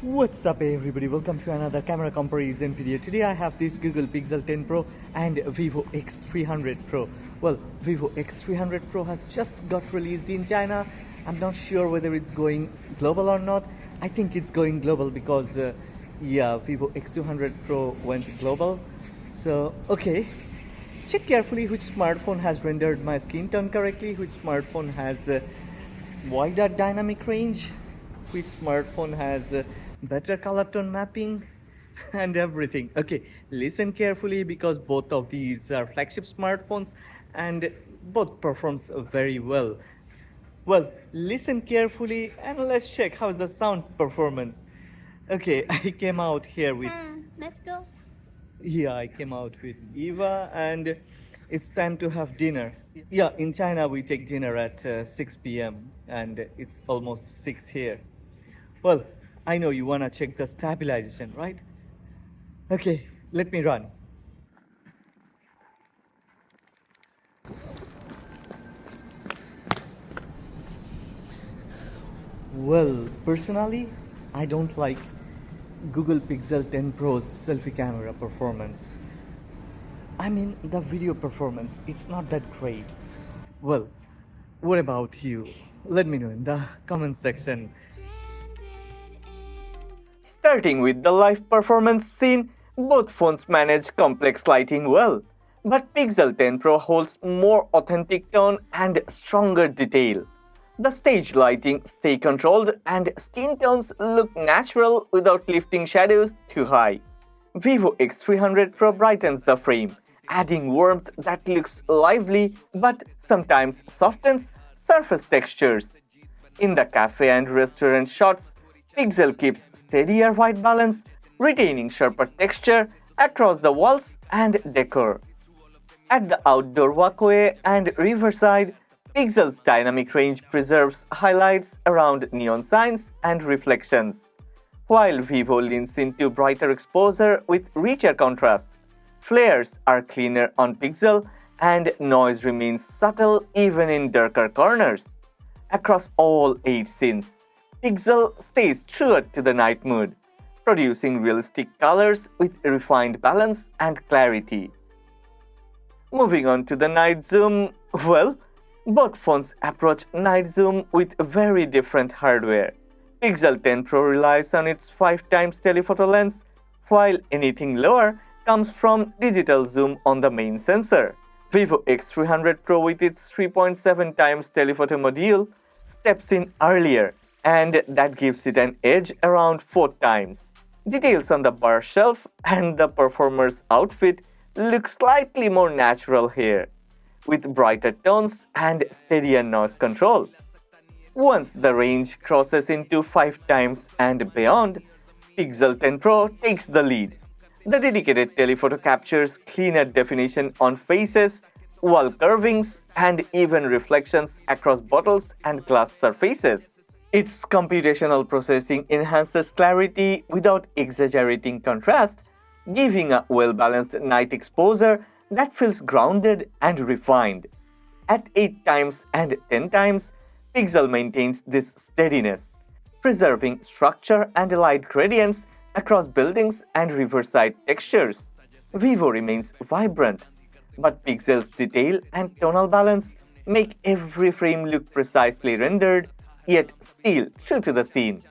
What's up everybody, welcome to another camera comparison video. Today I have this Google Pixel 10 Pro and Vivo X300 Pro. Well, Vivo X300 Pro has just got released in China. I'm not sure whether it's going global or not. I think it's going global because Vivo X200 Pro went global. So okay, check carefully which smartphone has rendered my skin tone correctly, which smartphone has wider dynamic range, which smartphone has better color tone mapping and everything. Okay, listen carefully because both of these are flagship smartphones and both performs very well. Well, listen carefully and let's check how's the sound performance. Okay, I came out here with Let's go. I came out with Eva and it's time to have dinner. Yeah, in China we take dinner at 6 p.m. and it's almost 6 here. Well, I know you wanna check the stabilization, right? Okay, let me run. Well, personally, I don't like Google Pixel 10 Pro's selfie camera performance. I mean, the video performance, it's not that great. Well, what about you? Let me know in the comment section. Starting with the live performance scene, both phones manage complex lighting well. But Pixel 10 Pro holds more authentic tone and stronger detail. The stage lighting stay controlled and skin tones look natural without lifting shadows too high. Vivo X300 Pro brightens the frame, adding warmth that looks lively but sometimes softens surface textures. In the cafe and restaurant shots, Pixel keeps steadier white balance, retaining sharper texture across the walls and decor. At the outdoor walkway and riverside, Pixel's dynamic range preserves highlights around neon signs and reflections, while Vivo leans into brighter exposure with richer contrast. Flares are cleaner on Pixel and noise remains subtle even in darker corners. Across all 8 scenes, Pixel stays truer to the night mood, producing realistic colors with refined balance and clarity. Moving on to the night zoom, well, both phones approach night zoom with very different hardware. Pixel 10 Pro relies on its 5x telephoto lens, while anything lower comes from digital zoom on the main sensor. Vivo X300 Pro with its 3.7x telephoto module steps in earlier, and that gives it an edge around 4 times. Details on the bar shelf and the performer's outfit look slightly more natural here, with brighter tones and steadier noise control. Once the range crosses into 5 times and beyond, Pixel 10 Pro takes the lead. The dedicated telephoto captures cleaner definition on faces, wall curvings, and even reflections across bottles and glass surfaces. Its computational processing enhances clarity without exaggerating contrast, giving a well-balanced night exposure that feels grounded and refined. At 8 times and 10 times, Pixel maintains this steadiness, preserving structure and light gradients across buildings and riverside textures. Vivo remains vibrant, but Pixel's detail and tonal balance make every frame look precisely rendered, yet still true to the scene.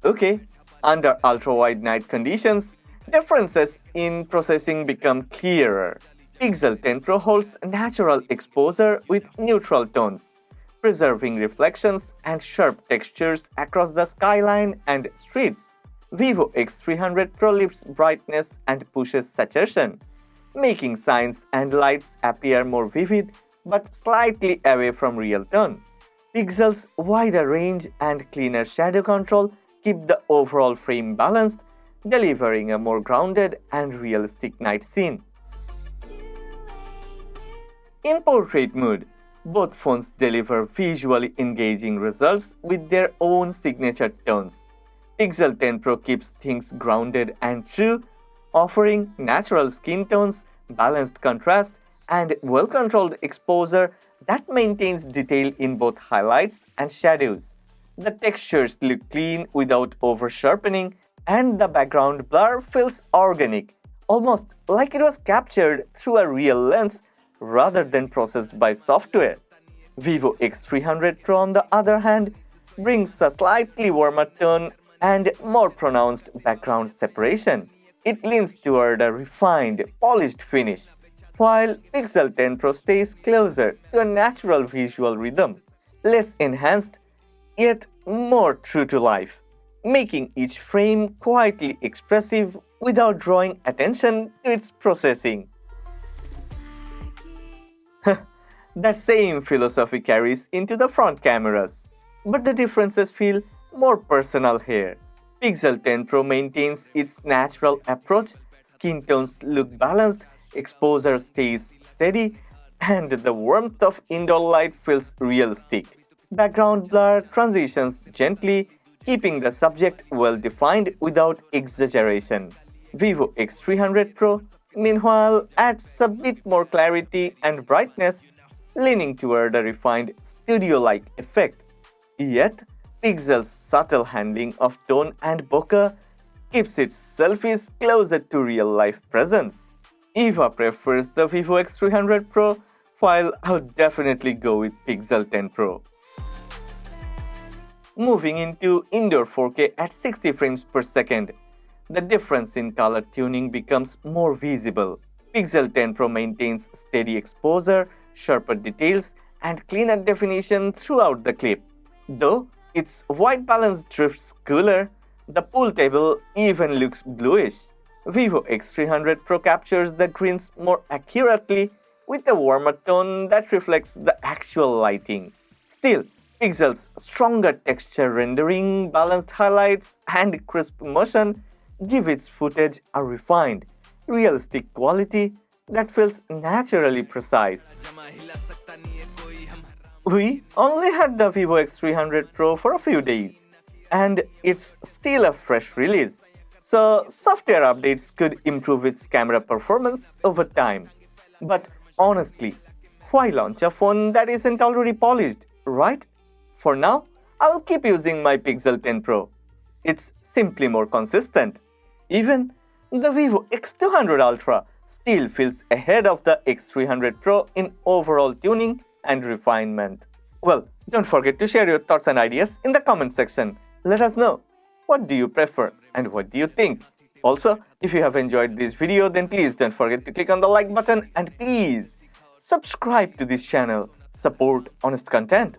Okay, under ultra-wide night conditions, differences in processing become clearer. Pixel 10 Pro holds natural exposure with neutral tones, preserving reflections and sharp textures across the skyline and streets. Vivo X300 Pro lifts brightness and pushes saturation, making signs and lights appear more vivid but slightly away from real tone. Pixel's wider range and cleaner shadow control keep the overall frame balanced, delivering a more grounded and realistic night scene. In portrait mode, both phones deliver visually engaging results with their own signature tones. Pixel 10 Pro keeps things grounded and true, offering natural skin tones, balanced contrast, and well-controlled exposure that maintains detail in both highlights and shadows. The textures look clean without over-sharpening, and the background blur feels organic, almost like it was captured through a real lens rather than processed by software. Vivo X300 Pro, on the other hand, brings a slightly warmer tone and more pronounced background separation. It leans toward a refined, polished finish, while Pixel 10 Pro stays closer to a natural visual rhythm, less enhanced, yet more true to life, making each frame quietly expressive without drawing attention to its processing. That same philosophy carries into the front cameras, but the differences feel more personal here. Pixel 10 Pro maintains its natural approach, skin tones look balanced, exposure stays steady, and the warmth of indoor light feels realistic. Background blur transitions gently, keeping the subject well defined without exaggeration. Vivo X300 Pro, meanwhile, adds a bit more clarity and brightness, leaning toward a refined studio-like effect. Yet, Pixel's subtle handling of tone and bokeh keeps its selfies closer to real-life presence. Eva prefers the Vivo X300 Pro, while I would definitely go with Pixel 10 Pro. Moving into indoor 4K at 60 frames per second, the difference in color tuning becomes more visible. Pixel 10 Pro maintains steady exposure, sharper details, and cleaner definition throughout the clip. Though its white balance drifts cooler, the pool table even looks bluish. Vivo X300 Pro captures the greens more accurately with a warmer tone that reflects the actual lighting. Still, Pixel's stronger texture rendering, balanced highlights, and crisp motion give its footage a refined, realistic quality that feels naturally precise. We only had the Vivo X300 Pro for a few days, and it's still a fresh release, so software updates could improve its camera performance over time. But honestly, why launch a phone that isn't already polished, right? For now, I will keep using my Pixel 10 Pro. It's simply more consistent. Even the Vivo X200 Ultra still feels ahead of the X300 Pro in overall tuning and refinement. Well, don't forget to share your thoughts and ideas in the comment section. Let us know, what do you prefer and what do you think? Also, if you have enjoyed this video, then please don't forget to click on the like button and please subscribe to this channel. Support honest content.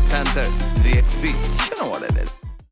Panther, ZXC, you know what it is.